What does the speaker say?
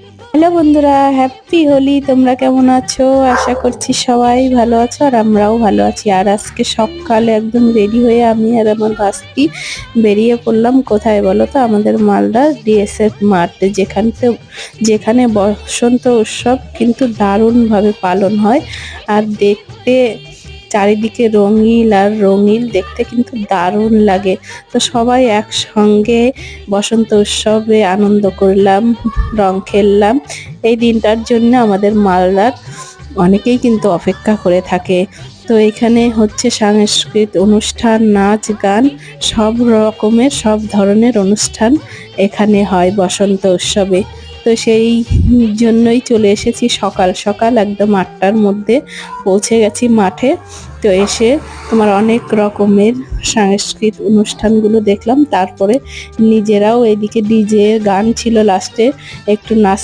Hello বন্ধুরা, happy Holi. তোমরা কেমন আছো? আশা করছি সবাই ভালো আছো আর আমরাও ভালো আছি। আর আজকে সকালে একদম রেডি হয়ে আমি আর আমার ভাস্তি বেরিয়ে পড়লাম। কোথায় বলো তো? আমাদের মালদা ডিএসএফ মাঠে, যেখানে বসন্ত উৎসব কিন্তু দারুণভাবে পালন হয়। আর দেখতে চারিদিকে রঙিন আর রঙিন, দেখতে কিন্তু দারুণ লাগে। তো সবাই একসঙ্গে বসন্ত উৎসবে আনন্দ করলাম, রং খেললাম। এই দিনটার জন্য আমাদের মালদার অনেকেই কিন্তু অপেক্ষা করে থাকে। তো এখানে হচ্ছে সাংস্কৃতিক অনুষ্ঠান, নাচ গান, সব ধরনের অনুষ্ঠান এখানে হয় বসন্ত উৎসবে। তো সেই জন্যই চলে এসেছি সকাল সকাল, একদম 8টার মধ্যে পৌঁছে গেছি মাঠে। তো এসে তোমার অনেক রকমের সাংস্কৃতিক অনুষ্ঠানগুলো দেখলাম। তারপরে নিজেরাও এদিকে ডিজে গান ছিল, লাস্টে একটু নাচ